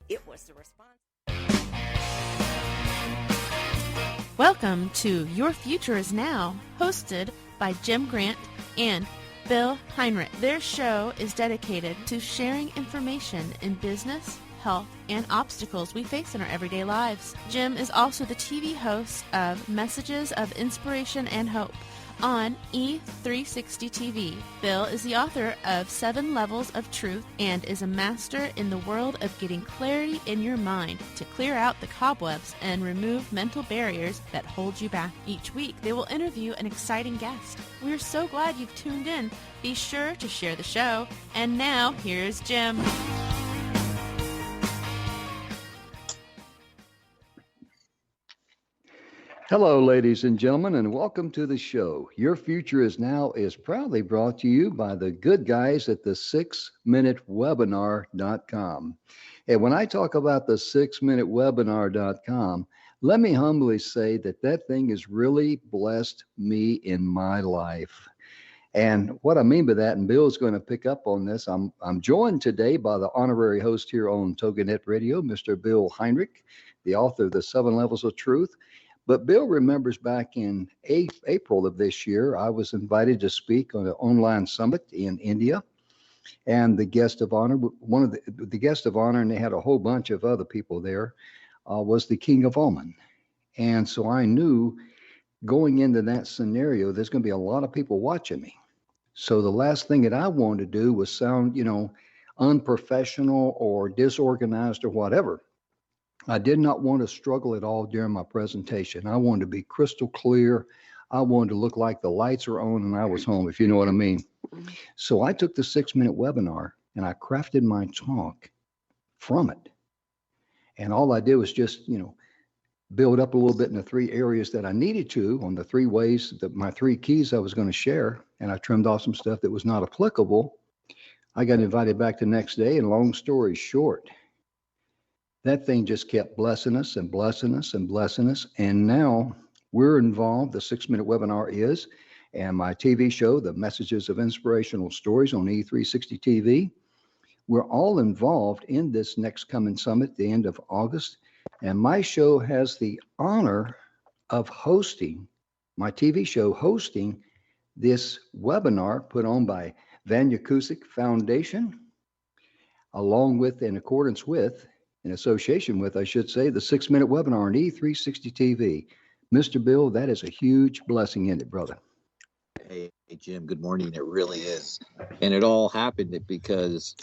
It was the response. Welcome to Your Future is Now, hosted by Jim Grant and Bill Heinrich. Their show is dedicated to sharing information in business, health, and obstacles we face in our everyday lives. Jim is also the TV host of Messages of Inspiration and Hope on E360 TV. Bill is the author of 7 Levels of Truth and is a master in the world of getting clarity in your mind to clear out the cobwebs and remove mental barriers that hold you back. Each week, they will interview an exciting guest. We're so glad you've tuned in. Be sure to share the show. And now, here's Jim. Hello, ladies and gentlemen, and welcome to the show. Your Future is Now is proudly brought to you by the good guys at the 6minutewebinar.com. And when I talk about the 6minutewebinar.com, let me humbly say that that thing has really blessed me in my life. And what I mean by that, and Bill's going to pick up on this, I'm joined today by the honorary host here on TogiNet Radio, Mr. Bill Heinrich, the author of the 7 Levels of Truth. But Bill remembers back in April of this year, I was invited to speak on an online summit in India. And the guest of honor, one of the guest of honor, and they had a whole bunch of other people there, was the King of Oman. And so I knew going into that scenario, there's going to be a lot of people watching me. So the last thing that I wanted to do was sound, unprofessional or disorganized or whatever. I did not want to struggle at all during my presentation. I wanted to be crystal clear. I wanted to look like the lights are on and I was home, if you know what I mean. So I took the 6-minute webinar and I crafted my talk from it. And all I did was just, build up a little bit in the 3 areas that I needed to on the 3 ways that my 3 keys I was going to share. And I trimmed off some stuff that was not applicable. I got invited back the next day, and long story short, that thing just kept blessing us and blessing us and blessing us. And now we're involved. The 6-minute webinar is, and my TV show, the Messages of Inspirational Stories on E360 TV. We're all involved in this next coming summit at the end of August. And my show has the honor of hosting, my TV show hosting this webinar put on by Vanya Kusik Foundation, along with, in accordance with, in association with, I should say, the 6-minute webinar on E360 TV. Mr. Bill, that is a huge blessing in it, brother. Hey, Jim, good morning. It really is. And it all happened because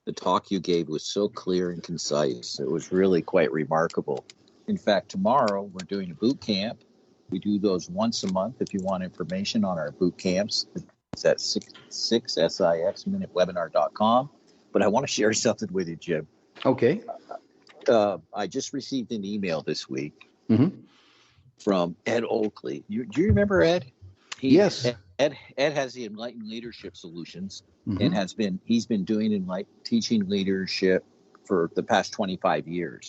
the talk you gave was so clear and concise. It was really quite remarkable. In fact, tomorrow we're doing a boot camp. We do those once a month. If you want information on our boot camps, it's at 6minutewebinar.com. But I want to share something with you, Jim. Okay. I just received an email this week from Ed Oakley. Do you remember Ed? Yes. Ed has the Enlightened Leadership Solutions and he's been doing teaching leadership for the past 25 years.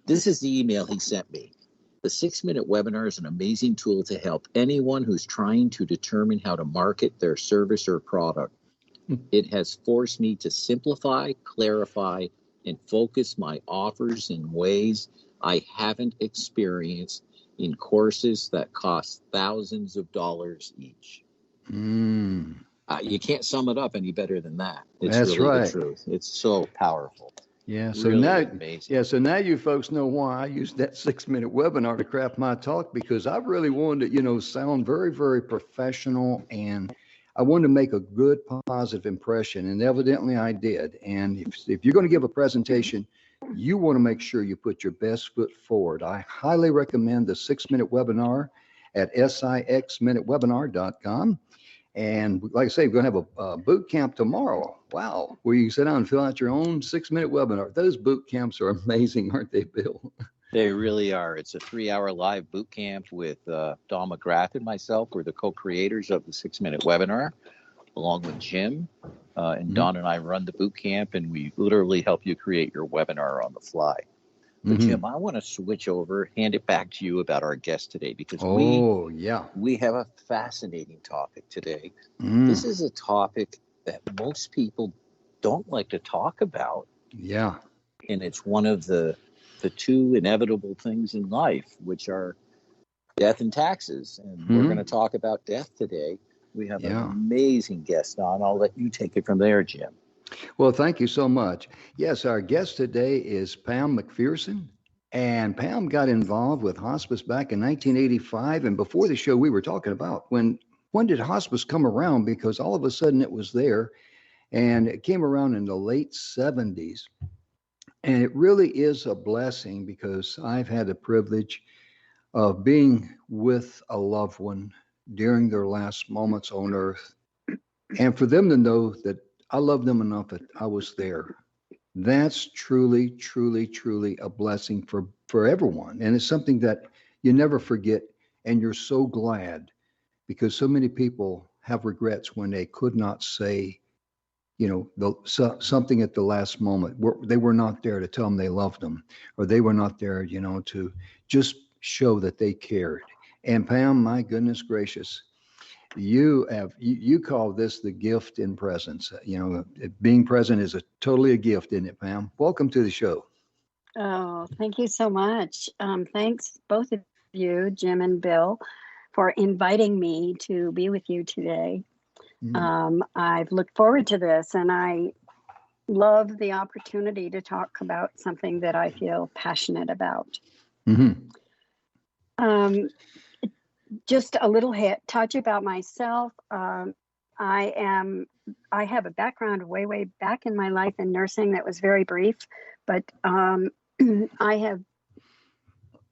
This is the email he sent me. The 6-minute webinar is an amazing tool to help anyone who's trying to determine how to market their service or product. It has forced me to simplify, clarify, and focus my offers in ways I haven't experienced in courses that cost thousands of dollars each. You can't sum it up any better than that. It's That's really right. the truth. It's so powerful. Yeah. So really amazing. So now you folks know why I used that 6-minute webinar to craft my talk, because I really wanted to, sound very, very professional, and I wanted to make a good, positive impression, and evidently I did. And if you're going to give a presentation, you want to make sure you put your best foot forward. I highly recommend the 6-minute webinar at sixminutewebinar.com. And like I say, we're going to have a boot camp tomorrow. Wow. Where you can sit down and fill out your own 6-minute webinar. Those boot camps are amazing, aren't they, Bill? They really are. It's a 3-hour live boot camp with Don McGrath and myself. We're the co-creators of the 6-minute webinar, along with Jim. And Don and I run the boot camp, and we literally help you create your webinar on the fly. But Jim, I want to switch over, hand it back to you about our guest today, because we have a fascinating topic today. This is a topic that most people don't like to talk about. Yeah. and it's one of the two inevitable things in life, which are death and taxes. And we're going to talk about death today. We have an amazing guest on. I'll let you take it from there, Jim. Well, thank you so much. Yes, our guest today is Pam MacPherson. And Pam got involved with hospice back in 1985. And before the show, we were talking about when did hospice come around? Because all of a sudden it was there. And it came around in the late 70s. And it really is a blessing because I've had the privilege of being with a loved one during their last moments on earth. And for them to know that I love them enough that I was there. That's truly, truly, truly a blessing for everyone. And it's something that you never forget. And you're so glad because so many people have regrets when they could not say, something at the last moment. They were not there to tell them they loved them, or they were not there, to just show that they cared. And Pam, my goodness gracious, you call this the gift in presence. Being present is totally a gift, isn't it, Pam? Welcome to the show. Oh, thank you so much. Thanks both of you, Jim and Bill, for inviting me to be with you today. I've looked forward to this, and I love the opportunity to talk about something that I feel passionate about. Just a little touch about myself. I have a background way back in my life in nursing that was very brief, but I have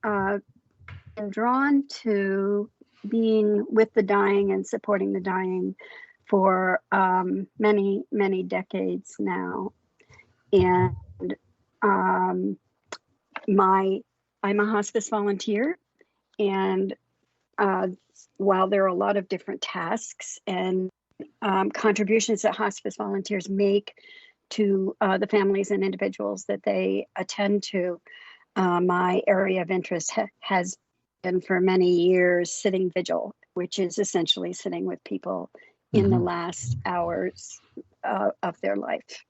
been drawn to being with the dying and supporting the dying for many, many decades now. And I'm a hospice volunteer, and while there are a lot of different tasks and contributions that hospice volunteers make to the families and individuals that they attend to, my area of interest has been for many years sitting vigil, which is essentially sitting with people in the last hours of their life.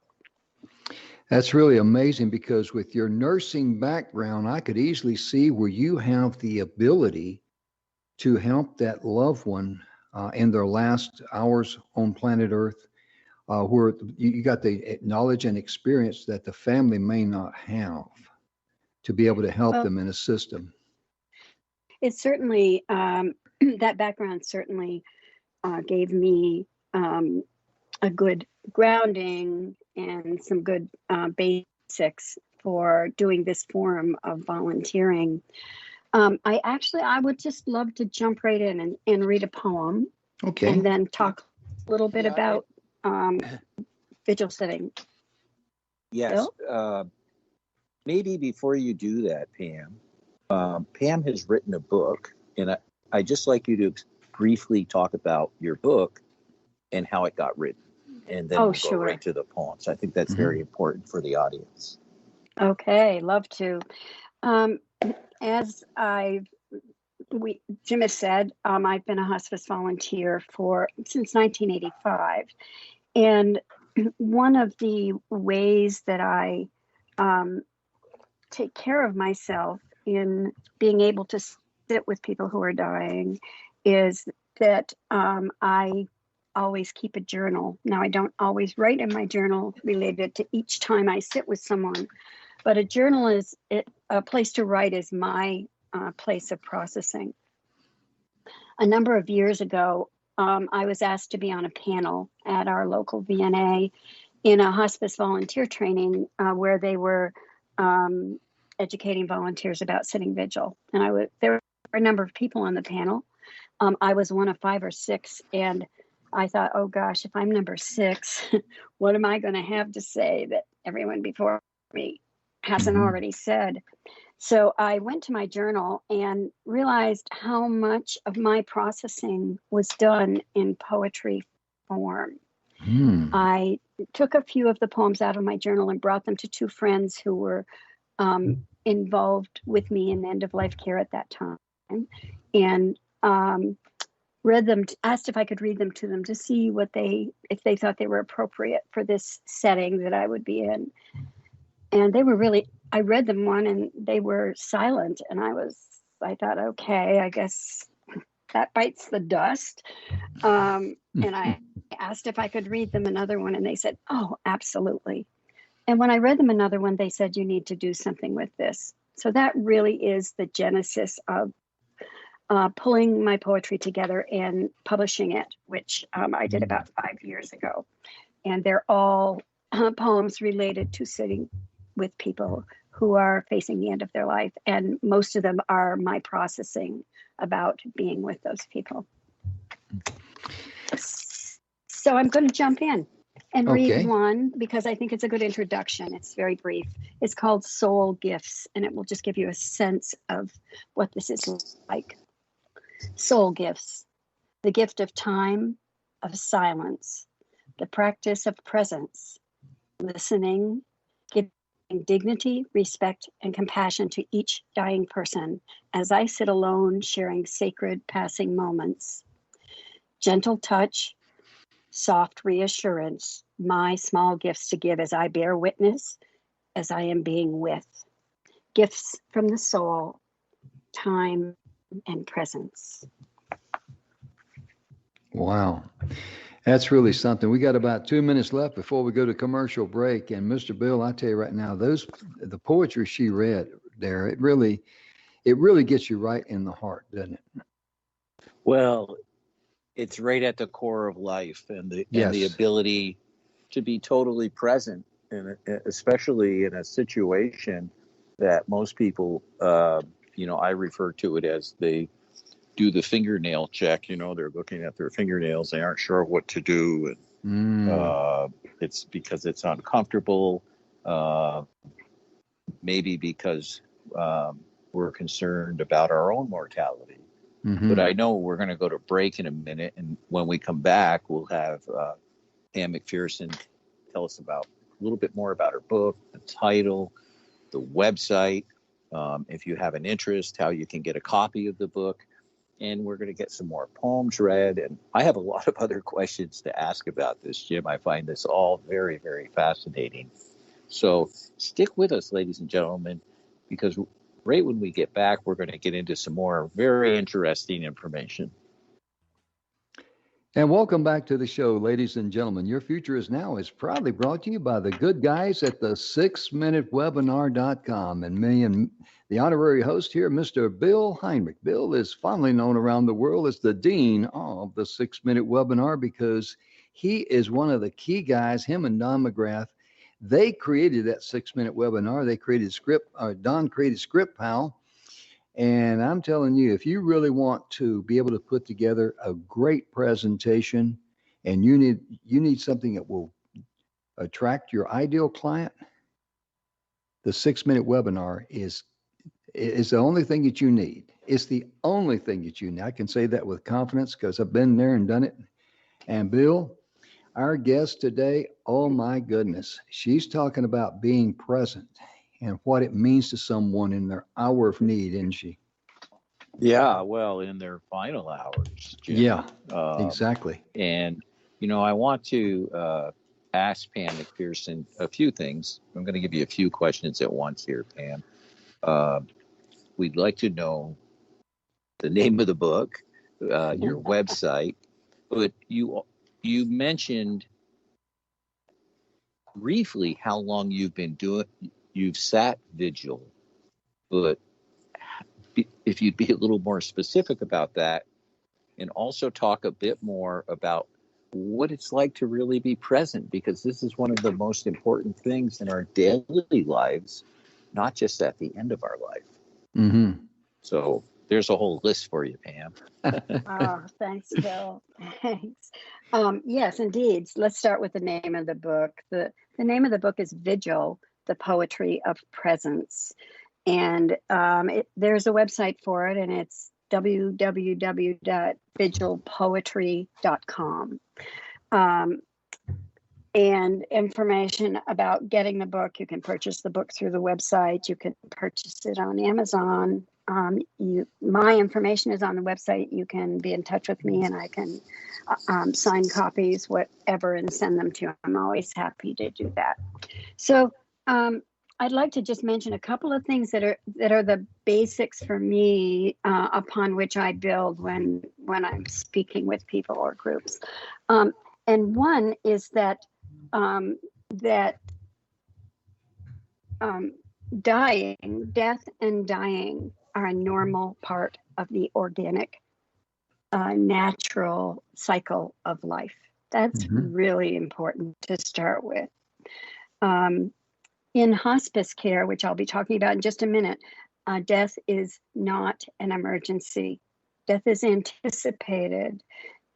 That's really amazing because with your nursing background, I could easily see where you have the ability to help that loved one in their last hours on planet Earth, where you got the knowledge and experience that the family may not have to be able to help them and assist them. It certainly, that background certainly gave me a good grounding and some good basics for doing this form of volunteering. I would just love to jump right in and read a poem. Okay. And then talk a little bit about vigil sitting. Yes. Maybe before you do that, Pam, Pam has written a book, and I'd just like you to briefly talk about your book and how it got written. And then we'll go right to the poems. I think that's very important for the audience. Okay, love to. As Jim has said, I've been a hospice volunteer since 1985. And one of the ways that I take care of myself in being able to sit with people who are dying is that I always keep a journal. Now, I don't always write in my journal related to each time I sit with someone, but a journal is a place to write is my place of processing. A number of years ago, I was asked to be on a panel at our local VNA in a hospice volunteer training where they were educating volunteers about sitting vigil. And there were a number of people on the panel. I was one of 5 or 6, and I thought, oh gosh, if I'm number 6, what am I going to have to say that everyone before me hasn't already said? So I went to my journal and realized how much of my processing was done in poetry form. I took a few of the poems out of my journal and brought them to 2 friends who were involved with me in end-of-life care at that time, and read them, asked if I could read them to them to see if they thought they were appropriate for this setting that I would be in. And they were really, I read them one and they were silent. And I thought, okay, I guess that bites the dust. And I asked if I could read them another one, and they said, oh, absolutely. And when I read them another one, they said, you need to do something with this. So that really is the genesis of pulling my poetry together and publishing it, which I did about 5 years ago. And they're all poems related to sitting with people who are facing the end of their life. And most of them are my processing about being with those people. So I'm going to jump in and read one because I think it's a good introduction. It's very brief. It's called Soul Gifts, and it will just give you a sense of what this is like. Soul gifts: the gift of time, of silence, the practice of presence, listening, giving dignity, respect, and compassion to each dying person as I sit alone sharing sacred passing moments. Gentle touch, soft reassurance, my small gifts to give as I bear witness, as I am being with. Gifts from the soul, time, and presence. Wow. That's really something. We got about 2 minutes left before we go to commercial break. And Mr. Bill, I tell you right now, the poetry she read there, it really gets you right in the heart, doesn't it? Well, it's right at the core of life, and the ability to be totally present, and especially in a situation that most people, I refer to it as they do the fingernail check. They're looking at their fingernails. They aren't sure what to do. And it's because it's uncomfortable. Maybe because we're concerned about our own mortality. Mm-hmm. But I know we're going to go to break in a minute. And when we come back, we'll have Pam MacPherson tell us a little bit more about her book, the title, the website, if you have an interest, how you can get a copy of the book. And we're going to get some more poems read. And I have a lot of other questions to ask about this, Jim. I find this all very, very fascinating. So stick with us, ladies and gentlemen, because right when we get back, we're going to get into some more very interesting information. And welcome back to the show, ladies and gentlemen. Your Future is Now is proudly brought to you by the good guys at the 6minutewebinar.com. And me and the honorary host here, Mr. Bill Heinrich. Bill is fondly known around the world as the dean of the 6-Minute Webinar because he is one of the key guys, him and Don McGrath. They created that 6-Minute Webinar. They created Don created ScriptPal. And I'm telling you, if you really want to be able to put together a great presentation and you need something that will attract your ideal client, the 6-Minute Webinar is the only thing that you need. It's the only thing that you need. I can say that with confidence because I've been there and done it. And Bill, our guest today, oh my goodness, she's talking about being present and what it means to someone in their hour of need, isn't she? Yeah, well, in their final hours, Jim. Yeah, exactly. And, I want to ask Pam MacPherson a few things. I'm going to give you a few questions at once here, Pam. We'd like to know the name of the book, your website, but you mentioned briefly how long you've sat Vigil, but if you'd be a little more specific about that, and also talk a bit more about what it's like to really be present, because this is one of the most important things in our daily lives, not just at the end of our life. Mm-hmm. So there's a whole list for you, Pam. Oh, thanks, Bill. Thanks. Yes, indeed. Let's start with the name of the book. The name of the book is Vigil, the Poetry of Presence. And there's a website for it, and it's www.vigilpoetry.com. And information about getting the book, you can purchase the book through the website. You can purchase it on Amazon. My information is on the website. You can be in touch with me, and I can sign copies, whatever, and send them to you. I'm always happy to do that. So I'd like to just mention a couple of things that are the basics for me, upon which I build when I'm speaking with people or groups. And one is that death and dying are a normal part of the organic, natural cycle of life. That's really important to start with. In hospice care, which I'll be talking about in just a minute, death is not an emergency. Death is anticipated,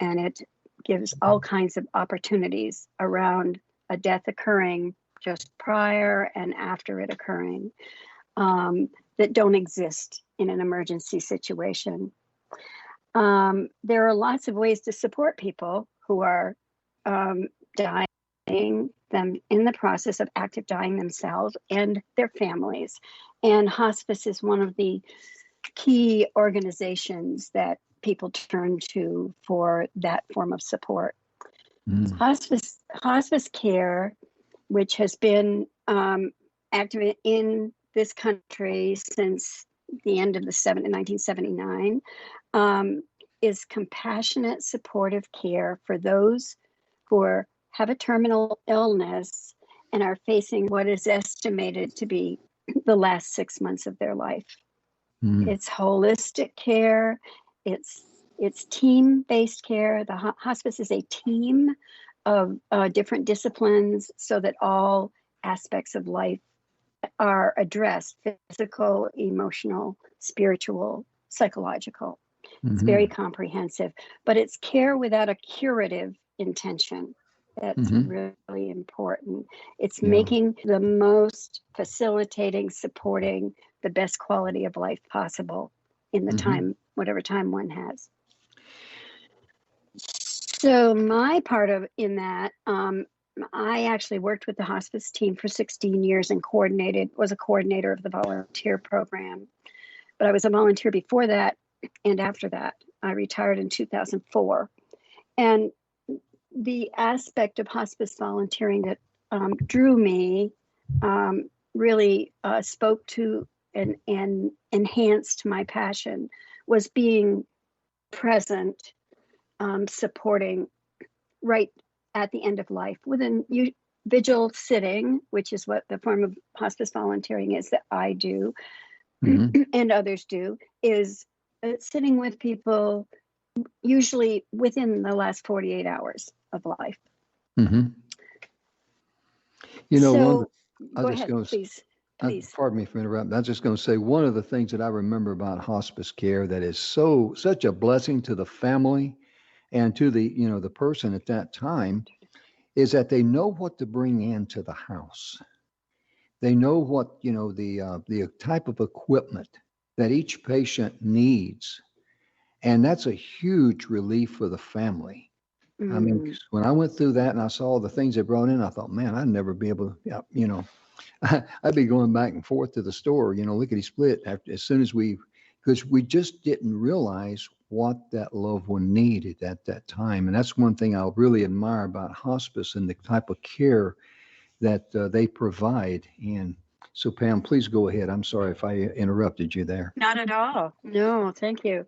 and it gives all kinds of opportunities around a death occurring just prior and after it occurring, that don't exist in an emergency situation. There are lots of ways to support people who are dying, them in the process of active dying themselves and their families. And hospice is one of the key organizations that people turn to for that form of support. Hospice care, which has been active in this country since the end of the 1979, is compassionate, supportive care for those who have a terminal illness and are facing what is estimated to be the last 6 months of their life. It's holistic care. It's team-based care. The hospice is a team of different disciplines so that all aspects of life are addressed: physical, emotional, spiritual, psychological. It's very comprehensive, but it's care without a curative intention. That's really important. It's making the most, facilitating, supporting the best quality of life possible in the time, whatever time one has. So my part in that, I actually worked with the hospice team for 16 years and was a coordinator of the volunteer program. But I was a volunteer before that and after that. I retired in 2004. And the aspect of hospice volunteering that drew me, really spoke to and enhanced my passion, was being present, supporting right at the end of life within vigil sitting, which is what the form of hospice volunteering is that I do and others do, is sitting with people usually within the last 48 hours of life. You know, so, I go was ahead, going to, please. pardon me for interrupting. I was just going to say, one of the things that I remember about hospice care that is such a blessing to the family and to the person at that time is that they know what to bring into the house. They know what, the type of equipment that each patient needs. And that's a huge relief for the family. I mean, when I went through that and I saw the things they brought in, I thought, man, I'd never be able to, I'd be going back and forth to the store, lickety split as soon as because we just didn't realize what that loved one needed at that time. And that's one thing I really admire about hospice and the type of care that they provide. And so, Pam, please go ahead. I'm sorry if I interrupted you there. Not at all. No, thank you.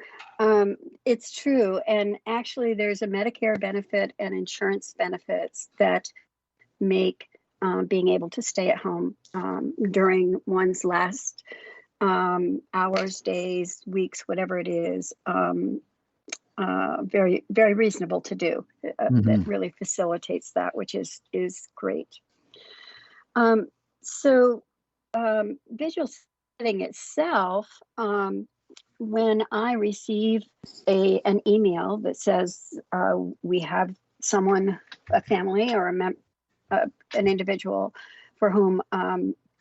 It's true. And actually, there's a Medicare benefit and insurance benefits that make being able to stay at home during one's last hours, days, weeks, whatever it is, very, very reasonable to do. That really facilitates that, which is great. So visual setting itself, when I receive an email that says we have someone, a family or an individual for whom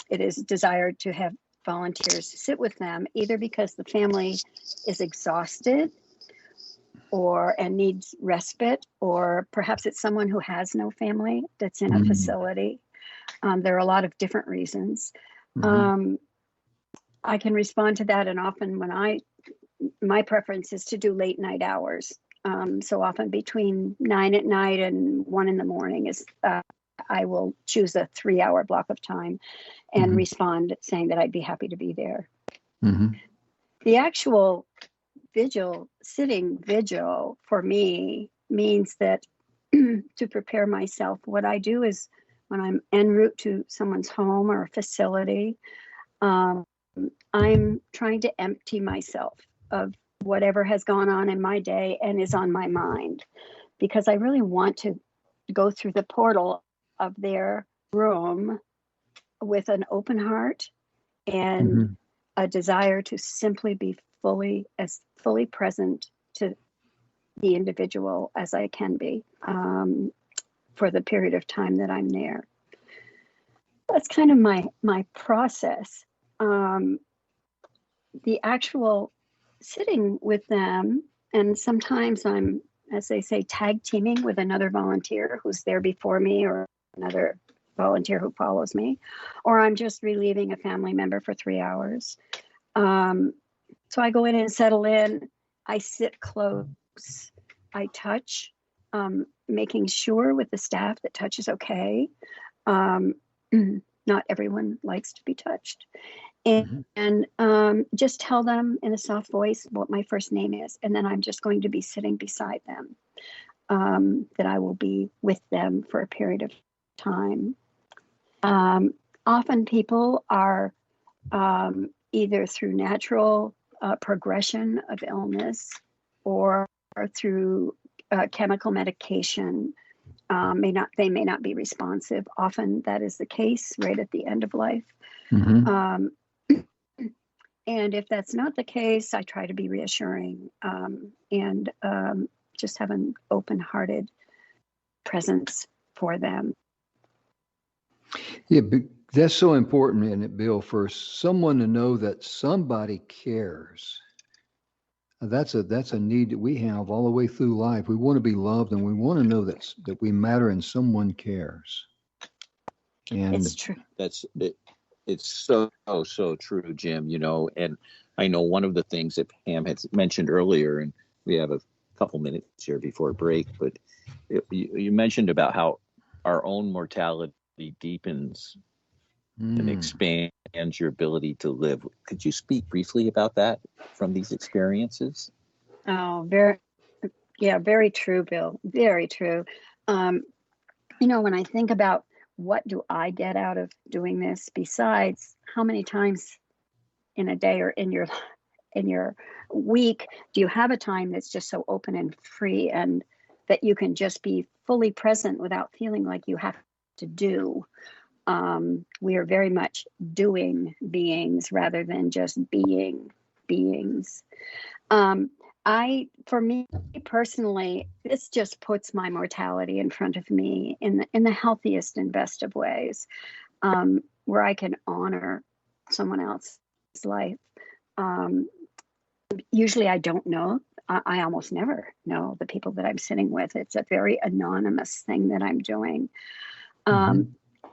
it is desired to have volunteers sit with them, either because the family is exhausted and needs respite, or perhaps it's someone who has no family that's in a facility. There are a lot of different reasons. I can respond to that, and often my preference is to do late night hours. So often between 9 at night and 1 in the morning is I will choose a 3-hour block of time and respond saying that I'd be happy to be there. The actual sitting vigil for me means that to prepare myself, what I do is when I'm en route to someone's home or facility, I'm trying to empty myself of whatever has gone on in my day and is on my mind, because I really want to go through the portal of their room with an open heart and a desire to simply be fully present to the individual as I can be for the period of time that I'm there. That's kind of my process. The actual sitting with them, and sometimes I'm, as they say, tag teaming with another volunteer who's there before me or another volunteer who follows me, or I'm just relieving a family member for 3 hours. So I go in and settle in. I sit close. I touch, making sure with the staff that touch is okay. Not everyone likes to be touched. And just tell them in a soft voice what my first name is. And then I'm just going to be sitting beside them, that I will be with them for a period of time. Often people are either through natural progression of illness or through chemical medication. They may not be responsive. Often that is the case right at the end of life. And if that's not the case, I try to be reassuring and just have an open-hearted presence for them. Yeah, that's so important, isn't it, Bill, for someone to know that somebody cares. That's a need that we have all the way through life. We want to be loved, and we want to know that we matter and someone cares. And it's true. That's it. It's so true, Jim. And I know one of the things that Pam had mentioned earlier, and we have a couple minutes here before break, but you mentioned about how our own mortality deepens and expands your ability to live. Could you speak briefly about that from these experiences? Oh, very true, Bill. Very true. When I think about what do I get out of doing this, besides how many times in a day or in your week do you have a time that's just so open and free and that you can just be fully present without feeling like you have to do. We are very much doing beings rather than just being beings. For me personally, this just puts my mortality in front of me in the healthiest and best of ways, where I can honor someone else's life. Usually I don't know. I almost never know the people that I'm sitting with. It's a very anonymous thing that I'm doing.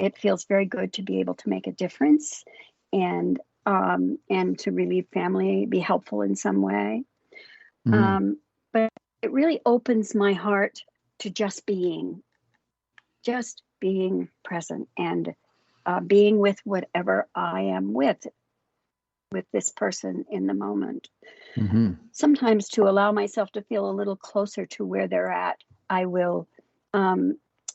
It feels very good to be able to make a difference and to relieve family, be helpful in some way. But it really opens my heart to just being present and being with whatever I am with this person in the moment. Sometimes to allow myself to feel a little closer to where they're at, I will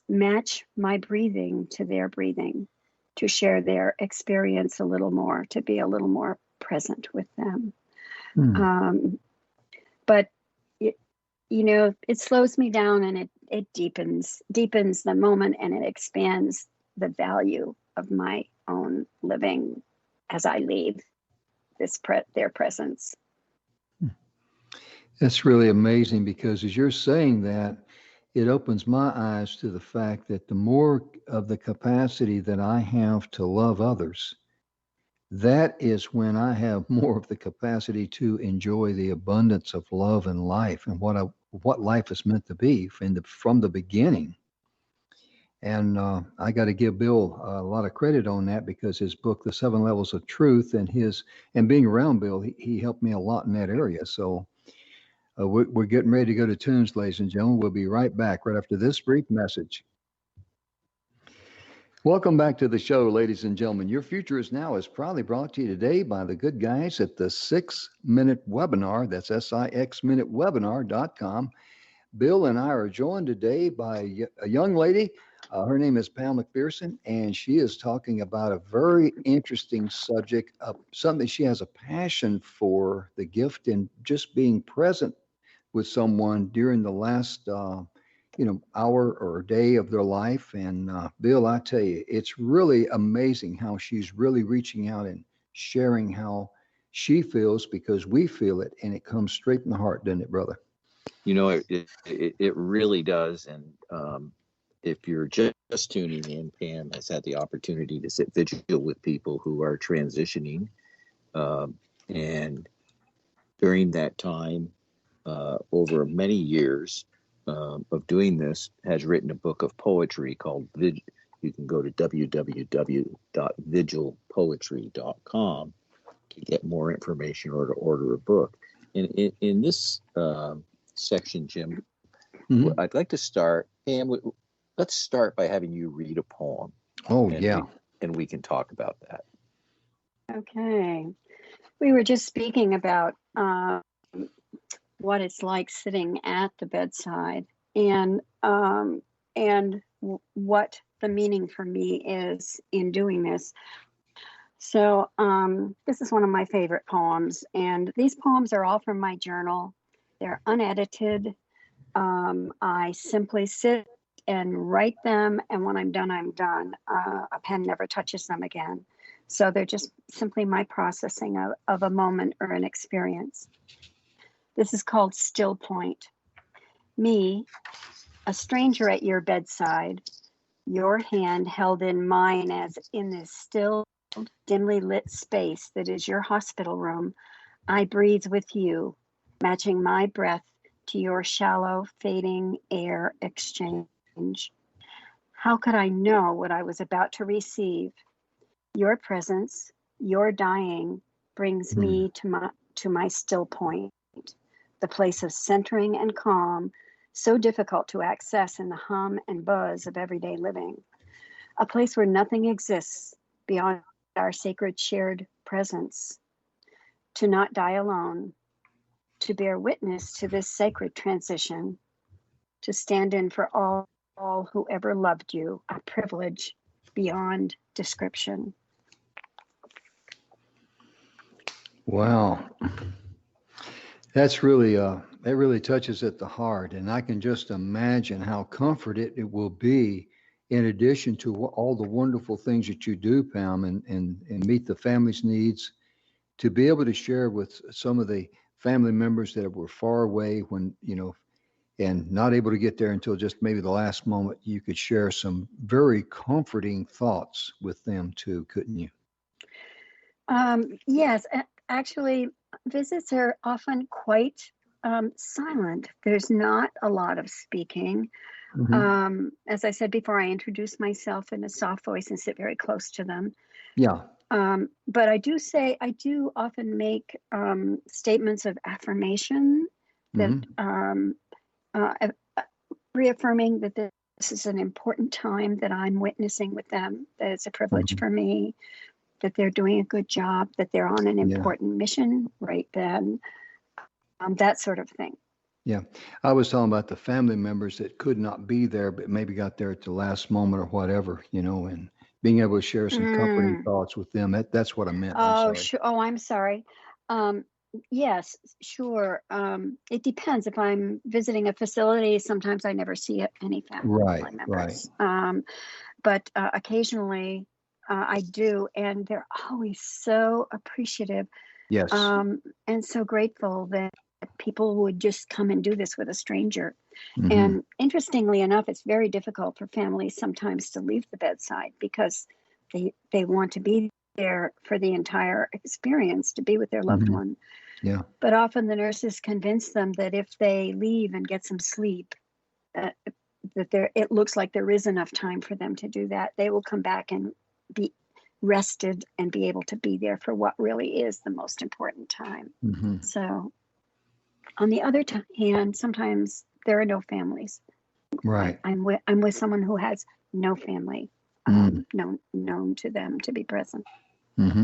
match my breathing to their breathing, to share their experience a little more, to be a little more present with them. But it slows me down and it deepens the moment, and it expands the value of my own living as I leave their presence. That's really amazing, because as you're saying that, it opens my eyes to the fact that the more of the capacity that I have to love others, that is when I have more of the capacity to enjoy the abundance of love and life and what life is meant to be from the beginning. And I got to give Bill a lot of credit on that, because his book, The 7 Levels of Truth, and being around Bill, he helped me a lot in that area. So we're getting ready to go to tunes, ladies and gentlemen. We'll be right back right after this brief message. Welcome back to the show, ladies and gentlemen. Your Future is Now is proudly brought to you today by the good guys at the 6-Minute Webinar. That's SIXMinuteWebinar.com. Bill and I are joined today by a young lady. Her name is Pam MacPherson, and she is talking about a very interesting subject, something she has a passion for, the gift in just being present with someone during the last hour or day of their life. And Bill, I tell you, it's really amazing how she's really reaching out and sharing how she feels, because we feel it, and it comes straight from the heart, doesn't it, brother? It really does. And if you're just tuning in, Pam has had the opportunity to sit vigil with people who are transitioning. And during that time, over many years, of doing this, has written a book of poetry called Vigil. You can go to www.vigilpoetry.com to get more information or to order a book. And in this section, Jim, I'd like to start, Pam, let's start by having you read a poem. And we can talk about that. Okay. We were just speaking about what it's like sitting at the bedside, and what the meaning for me is in doing this. So this is one of my favorite poems, and these poems are all from my journal. They're unedited. I simply sit and write them, and when I'm done, I'm done. A pen never touches them again. So they're just simply my processing of a moment or an experience. This is called Still Point. Me, a stranger at your bedside, your hand held in mine as in this still, dimly lit space that is your hospital room, I breathe with you, matching my breath to your shallow, fading air exchange. How could I know what I was about to receive? Your presence, your dying, brings me to my still point, the place of centering and calm, so difficult to access in the hum and buzz of everyday living. A place where nothing exists beyond our sacred shared presence. To not die alone, to bear witness to this sacred transition, to stand in for all who ever loved you, a privilege beyond description. Wow. That's really, that really touches at the heart. And I can just imagine how comforted it will be, in addition to all the wonderful things that you do, Pam, and meet the family's needs, to be able to share with some of the family members that were far away when, and not able to get there until just maybe the last moment. You could share some very comforting thoughts with them too, couldn't you? Yes, actually, visits are often quite silent. There's not a lot of speaking. As I said before, I introduce myself in a soft voice and sit very close to them. Yeah. But I do often make statements of affirmation that reaffirming that this is an important time that I'm witnessing with them, that it's a privilege for me, that they're doing a good job, that they're on an important mission right then, that sort of thing. Yeah. I was talking about the family members that could not be there, but maybe got there at the last moment or whatever, and being able to share some comforting thoughts with them. That's what I meant. Oh, sure. Oh, I'm sorry. Yes, sure. It depends. If I'm visiting a facility, sometimes I never see any family members. But occasionally I do, and they're always so appreciative. Yes. And so grateful that people would just come and do this with a stranger. And interestingly enough, it's very difficult for families sometimes to leave the bedside, because they want to be there for the entire experience, to be with their loved one. Yeah. But often the nurses convince them that if they leave and get some sleep, that it looks like there is enough time for them to do that. They will come back and be rested and be able to be there for what really is the most important time. So on the other hand, sometimes there are no families. Right. I'm with someone who has no family. known to them to be present. Mm-hmm.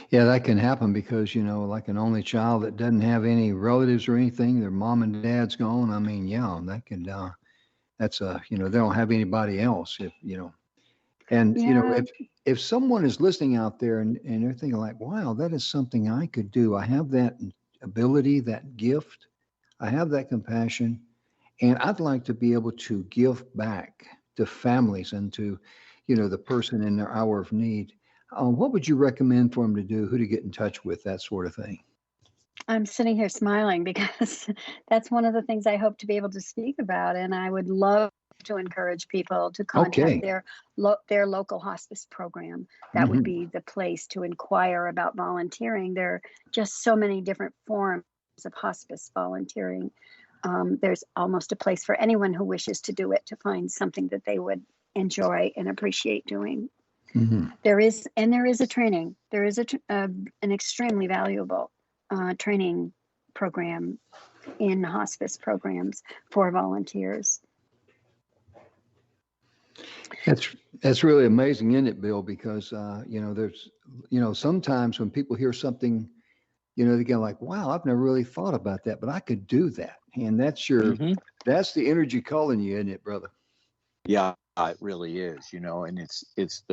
Yeah, that can happen because, like an only child that doesn't have any relatives or anything, their mom and dad's gone. I mean, yeah, that could, they don't have anybody else and, Yeah. if someone is listening out there and they're thinking like, wow, that is something I could do. I have that ability, that gift. I have that compassion, and I'd like to be able to give back to families and to, the person in their hour of need. What would you recommend for them to do? Who to get in touch with? That sort of thing. I'm sitting here smiling because that's one of the things I hope to be able to speak about, and I would love to encourage people to contact their local hospice program. That would be the place to inquire about volunteering. There are just so many different forms of hospice volunteering. There's almost a place for anyone who wishes to do it to find something that they would enjoy and appreciate doing. Mm-hmm. There is a training. There is an extremely valuable training program in hospice programs for volunteers. That's really amazing, isn't it, Bill? Because there's sometimes when people hear something, they go like, wow, I've never really thought about that, but I could do that. And that's that's the energy calling you, isn't it, brother? Yeah, it really is, and it's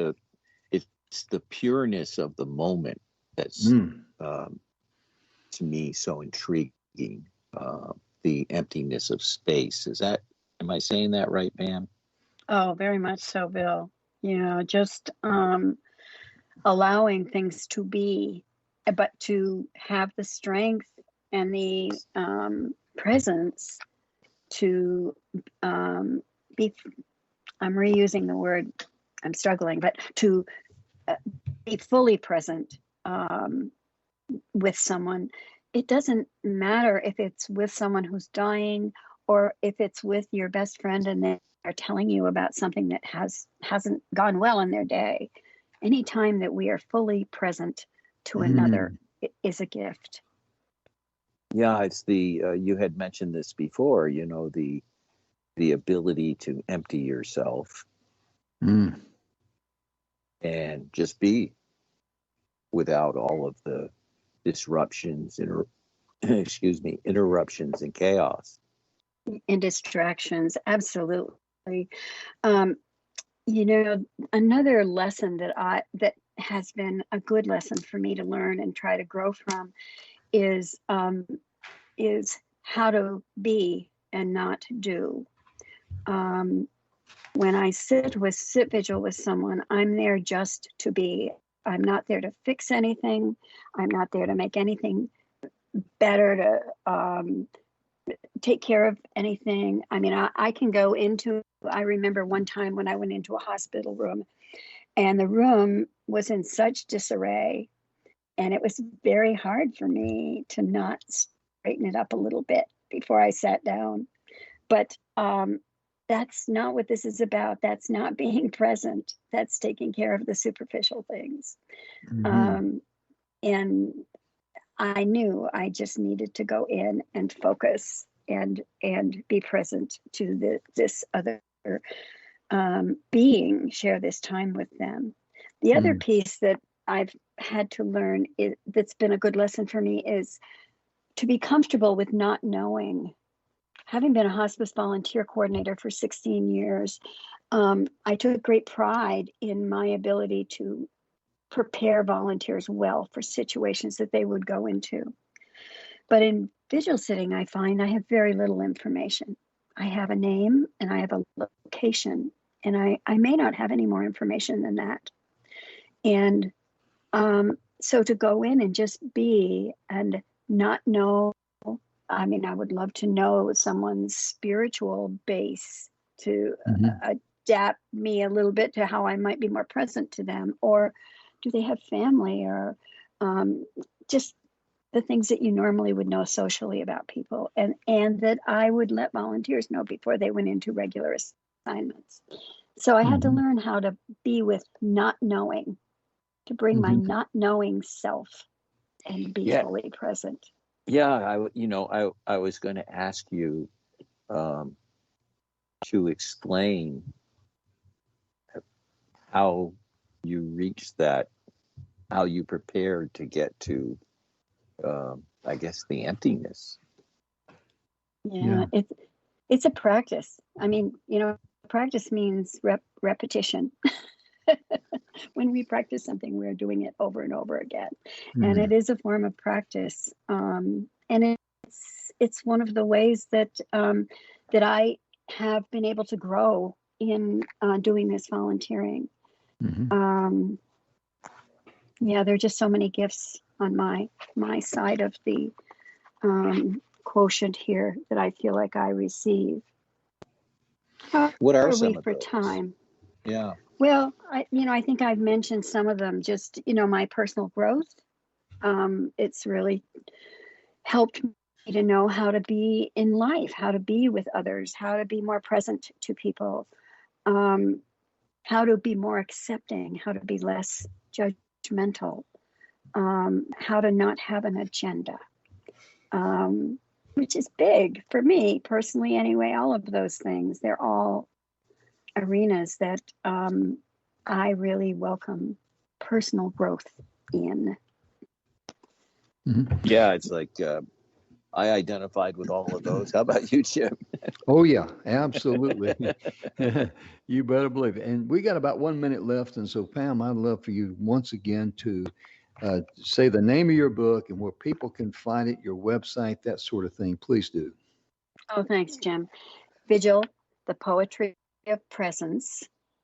the pureness of the moment that's to me so intriguing. The emptiness of space. Am I saying that right, Pam? Oh, very much so, Bill. Just allowing things to be, but to have the strength and the presence to be, I'm reusing the word, I'm struggling, but to be fully present with someone. It doesn't matter if it's with someone who's dying or if it's with your best friend and they're telling you about something that hasn't gone well in their day. Any time that we are fully present to another is a gift. Yeah, it's you had mentioned this before, the ability to empty yourself and just be without all of the disruptions, interruptions and chaos. And distractions, absolutely. Another lesson that has been a good lesson for me to learn and try to grow from is how to be and not do. When I sit vigil with someone, I'm there just to be. I'm not there to fix anything. I'm not there to make anything better, to take care of anything. I mean, I can go I remember one time when I went into a hospital room and the room was in such disarray, and it was very hard for me to not straighten it up a little bit before I sat down. But that's not what this is about. That's not being present. That's taking care of the superficial things. And I knew I just needed to go in and focus and be present to this other being, share this time with them. The other piece that I've had to learn that's been a good lesson for me is to be comfortable with not knowing. Having been a hospice volunteer coordinator for 16 years, I took great pride in my ability to prepare volunteers well for situations that they would go into. But in vigil sitting, I find I have very little information. I have a name and I have a location, and I may not have any more information than that. And so to go in and just be and not know, I mean, I would love to know someone's spiritual base to adapt me a little bit to how I might be more present to them, or do they have family, or just the things that you normally would know socially about people, and that I would let volunteers know before they went into regular assignments. So I had to learn how to be with not knowing, to bring my not knowing self and be fully present. Yeah, I was going to ask you to explain how you reached that, how you prepared to get to, I guess, the emptiness. Yeah, it's a practice. I mean, practice means repetition. When we practice something, we're doing it over and over again, and it is a form of practice. And it's one of the ways that that I have been able to grow in doing this volunteering. Yeah, there are just so many gifts on my side of the quotient here that I feel like I receive. What are some we of for those? time? Yeah. Well, I think I've mentioned some of them. Just my personal growth. It's really helped me to know how to be in life, how to be with others, how to be more present to people, how to be more accepting, how to be less judgmental, how to not have an agenda, which is big for me personally anyway. All of those things, they're all arenas that I really welcome personal growth in. Yeah, it's like I identified with all of those. How about you, Jim? Oh, yeah, absolutely. You better believe it. And we got about 1 minute left. And so, Pam, I'd love for you once again to say the name of your book and where people can find it, your website, that sort of thing. Please do. Oh, thanks, Jim. Vigil, the Poetry of Presence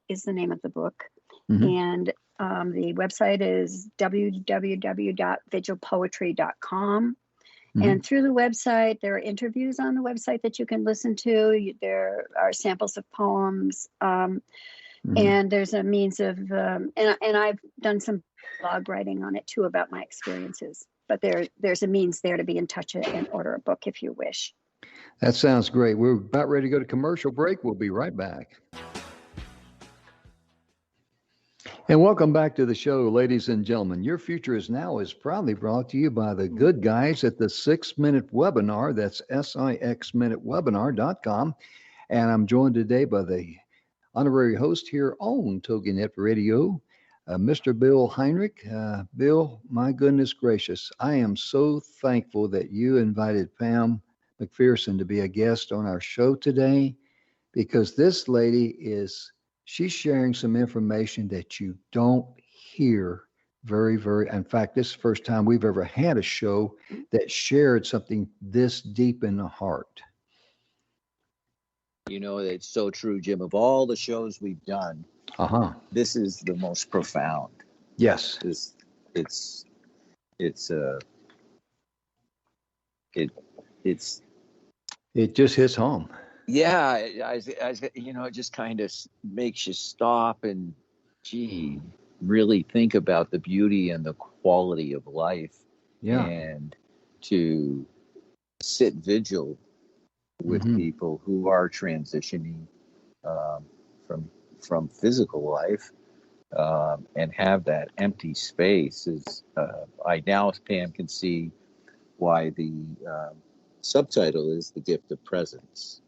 is the name of the book. And the website is www.vigilpoetry.com. And through the website, there are interviews on the website that you can listen to. There are samples of poems. And there's a means of, and I've done some blog writing on it too about my experiences. But there's a means there to be in touch and order a book if you wish. That sounds great. We're about ready to go to commercial break. We'll be right back. And welcome back to the show, ladies and gentlemen. Your Future is Now is proudly brought to you by the good guys at the 6 Minute Webinar. That's sixminutewebinar.com. And I'm joined today by the honorary host here on TogiNet Radio, Mr. Bill Heinrich. Bill, my goodness gracious, I am so thankful that you invited Pam MacPherson to be a guest on our show today, because this lady she's sharing some information that you don't hear very, very. In fact, this is the first time we've ever had a show that shared something this deep in the heart. It's so true, Jim. Of all the shows we've done, this is the most profound. Yes. It just hits home. Yeah, it just kind of makes you stop and, really think about the beauty and the quality of life. Yeah. And to sit vigil with people who are transitioning from physical life and have that empty space is. I now, Pam, can see why the subtitle is The Gift of Presence.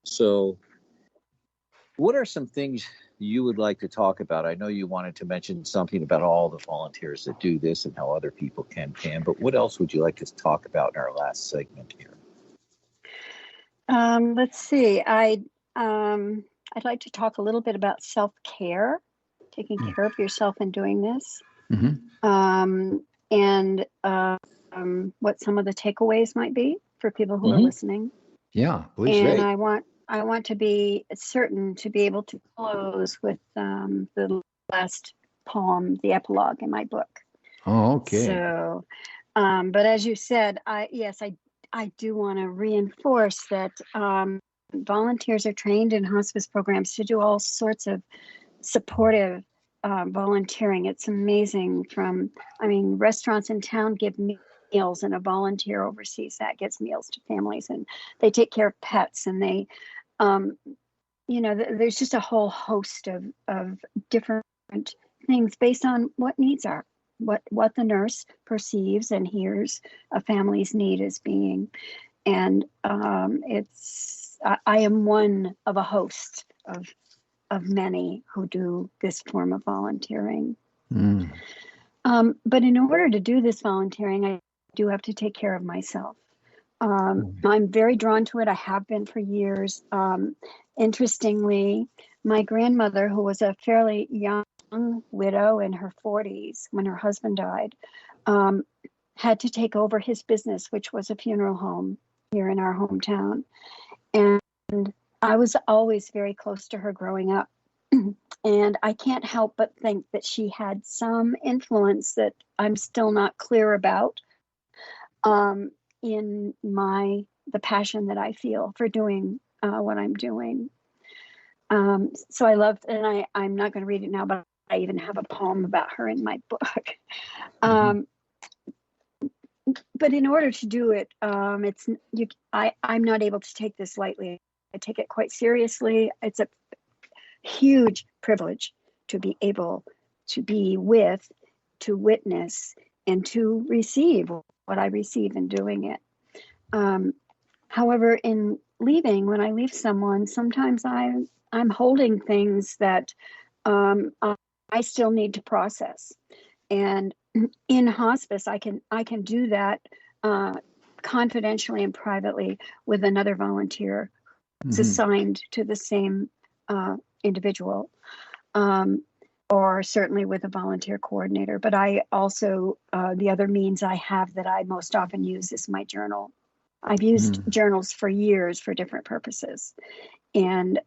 So what are some things you would like to talk about? I know you wanted to mention something about all the volunteers that do this and how other people can, Pam, but what else would you like to talk about in our last segment here? Let's see. I'd like to talk a little bit about self-care, taking care of yourself in doing this, and what some of the takeaways might be for people who are listening. Yeah, please. And I want to be certain to be able to close with the last poem, the epilogue in my book. Oh, okay. So, but as you said, I do want to reinforce that volunteers are trained in hospice programs to do all sorts of supportive volunteering. It's amazing. Restaurants in town give meals, and a volunteer oversees that, gets meals to families, and they take care of pets, and they, there's just a whole host of different things based on what needs are, what the nurse perceives and hears a family's need as being. And I am one of a host of many who do this form of volunteering. Mm. But in order to do this volunteering, I do have to take care of myself. I'm very drawn to it. I have been for years. Interestingly, my grandmother, who was a fairly young widow in her 40s when her husband died, had to take over his business, which was a funeral home here in our hometown. And I was always very close to her growing up. And I can't help but think that she had some influence that I'm still not clear about in the passion that I feel for doing what I'm doing. So I loved, and I'm not going to read it now, but I even have a poem about her in my book. But in order to do it, I'm not able to take this lightly. I take it quite seriously. It's a huge privilege to be able to be with, to witness, and to receive what I receive in doing it. However, in leaving, when I leave someone, sometimes I'm holding things that I still need to process. And in hospice, I can do that confidentially and privately with another volunteer who's assigned to the same individual, or certainly with a volunteer coordinator. But I also, the other means I have that I most often use is my journal. I've used journals for years for different purposes. And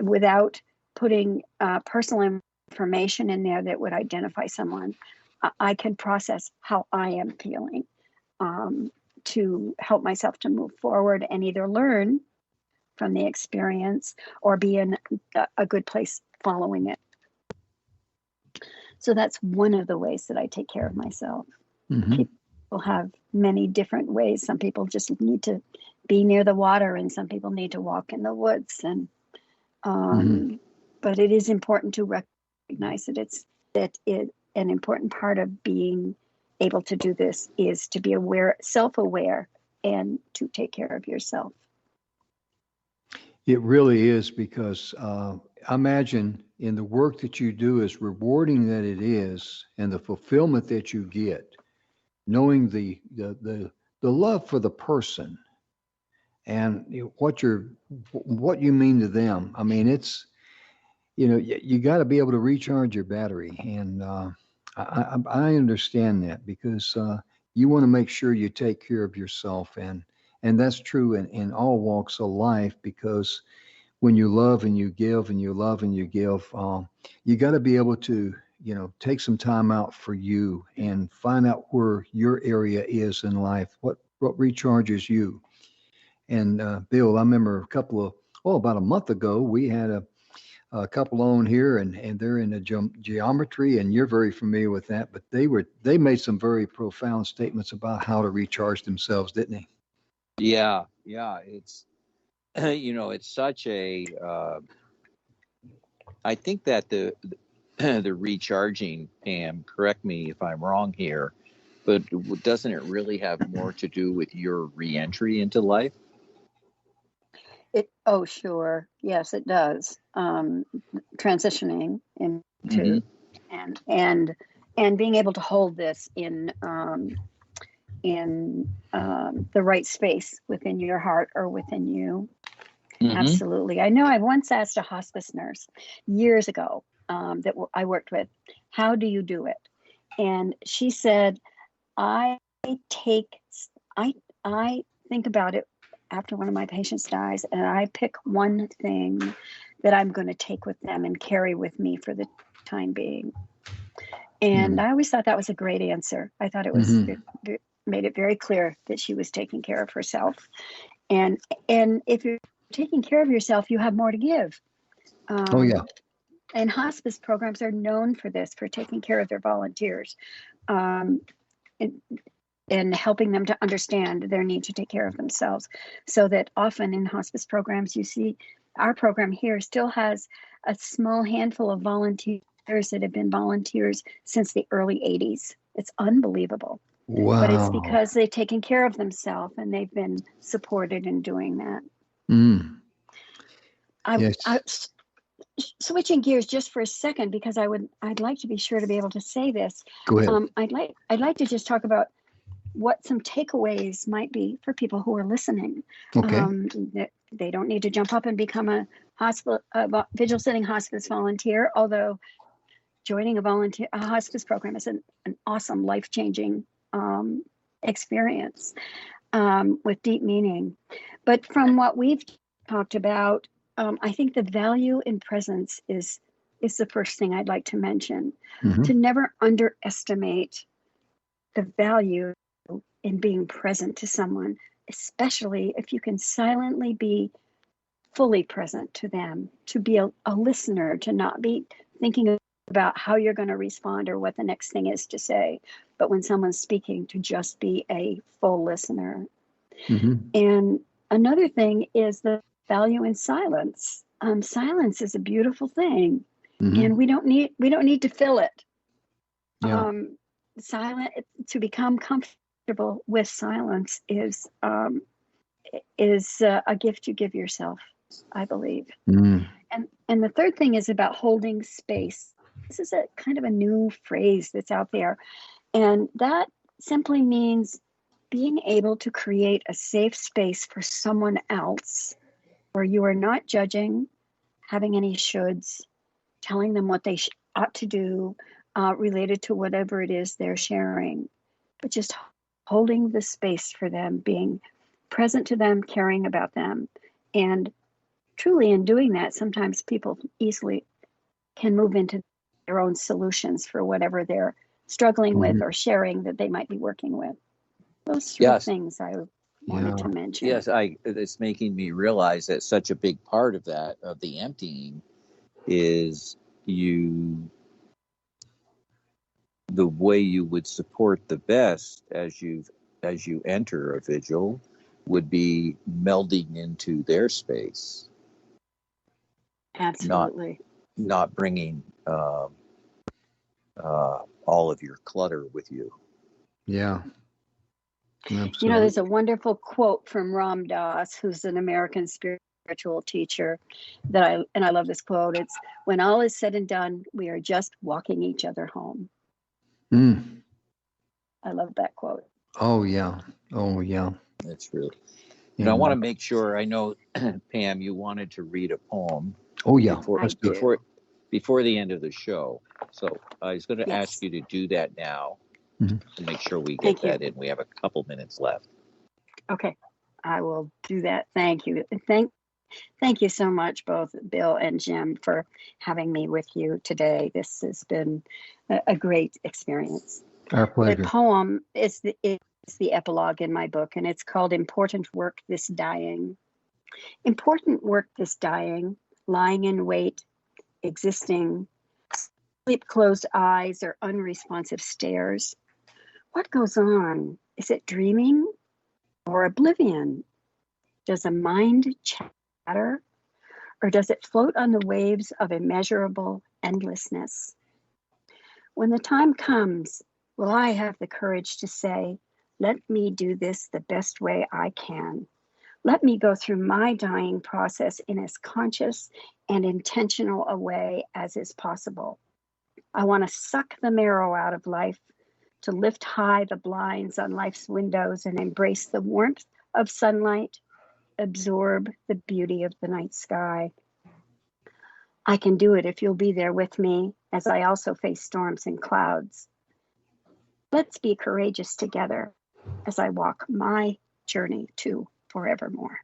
without putting personal information in there that would identify someone, I can process how I am feeling to help myself to move forward and either learn from the experience or be in a good place following it. So that's one of the ways that I take care of myself. People have many different ways. Some people just need to be near the water, and some people need to walk in the woods. And but it is important to recognize that an important part of being able to do this is to be aware, self-aware, and to take care of yourself. It really is, because I imagine in the work that you do, as rewarding that it is, and the fulfillment that you get, knowing the love for the person and what you mean to them. I mean, it's, you got to be able to recharge your battery, and I understand that, because you want to make sure you take care of yourself, and that's true in all walks of life, because when you love and you give and you love and you give, you got to be able to, take some time out for you and find out where your area is in life, what recharges you. And Bill, I remember about a month ago, we had a couple on here, and they're in the geometry, and you're very familiar with that, but they made some very profound statements about how to recharge themselves, didn't they? Yeah. It's, it's such a, I think that the recharging, Pam, correct me if I'm wrong here, but doesn't it really have more to do with your reentry into life? Oh, sure. Yes, it does. Transitioning into and being able to hold this in the right space within your heart or within you. Absolutely. I know I once asked a hospice nurse years ago that I worked with, how do you do it? And she said, I think about it after one of my patients dies, and I pick one thing that I'm going to take with them and carry with me for the time being. And I always thought that was a great answer. I thought it was it made it very clear that she was taking care of herself. And if you're taking care of yourself, you have more to give. And hospice programs are known for this, for taking care of their volunteers. And helping them to understand their need to take care of themselves. So that often in hospice programs, you see our program here still has a small handful of volunteers that have been volunteers since the early 80s. It's unbelievable. Wow. But it's because they've taken care of themselves and they've been supported in doing that. Yes. switching gears just for a second, because I'd like to be sure to be able to say this. Go ahead. I'd like to just talk about what some takeaways might be for people who are listening. Okay. They don't need to jump up and become a vigil sitting hospice volunteer, although joining a hospice program is an awesome, life-changing experience with deep meaning. But from what we've talked about, I think the value in presence is the first thing I'd like to mention. Mm-hmm. To never underestimate the value in being present to someone, especially if you can silently be fully present to them, to be a listener, to not be thinking about how you're going to respond or what the next thing is to say, but when someone's speaking, to just be a full listener. Mm-hmm. And another thing is the value in silence. Silence is a beautiful thing, Mm-hmm. and we don't need to fill it. Yeah. To become comfortable with silence is a gift you give yourself, I believe. Mm. And the third thing is about holding space. This is a kind of a new phrase that's out there, and that simply means being able to create a safe space for someone else where you are not judging, having any shoulds, telling them what they ought to do related to whatever it is they're sharing, but just holding the space for them, being present to them, caring about them. And truly in doing that, sometimes people easily can move into their own solutions for whatever they're struggling Mm-hmm. with or sharing that they might be working with. Those three things I wanted to mention. Yes, it's making me realize that such a big part of that, of the emptying, is the way you would support the best as you enter a vigil would be melding into their space. Absolutely. Not bringing all of your clutter with you. Yeah. Absolutely. You know, there's a wonderful quote from Ram Dass, who's an American spiritual teacher, I love this quote. It's, "When all is said and done, we are just walking each other home." Mm. I love that quote. Oh yeah. That's really. I want to make sure. I know, Pam, you wanted to read a poem. Oh yeah. Before the end of the show. So I was going to ask you to do that now. Mm-hmm. To make sure we get that in. We have a couple minutes left. Okay, I will do that. Thank you. Thank you so much, both Bill and Jim, for having me with you today. This has been a great experience. Our pleasure. The poem is the epilogue in my book, and it's called "Important Work This Dying." Important work this dying, lying in wait, existing, sleep-closed eyes or unresponsive stares. What goes on? Is it dreaming or oblivion? Does a mind chatter, or does it float on the waves of immeasurable endlessness? When the time comes, will I have the courage to say, "Let me do this the best way I can. Let me go through my dying process in as conscious and intentional a way as is possible. I want to suck the marrow out of life, to lift high the blinds on life's windows and embrace the warmth of sunlight, absorb the beauty of the night sky. I can do it if you'll be there with me as I also face storms and clouds. Let's be courageous together as I walk my journey to forevermore."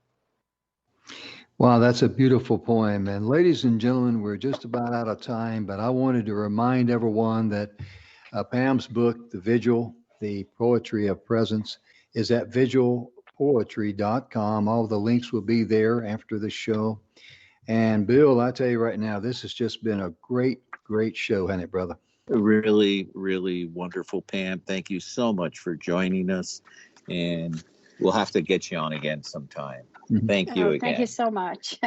Wow, that's a beautiful poem. And ladies and gentlemen, we're just about out of time, but I wanted to remind everyone that Pam's book, The Vigil, The Poetry of Presence, is at vigilpoetry.com. All the links will be there after the show. And Bill, I tell you right now, this has just been a great, great show, hasn't it, brother? Really, really wonderful, Pam. Thank you so much for joining us. And we'll have to get you on again sometime. Thank you again. Thank you so much.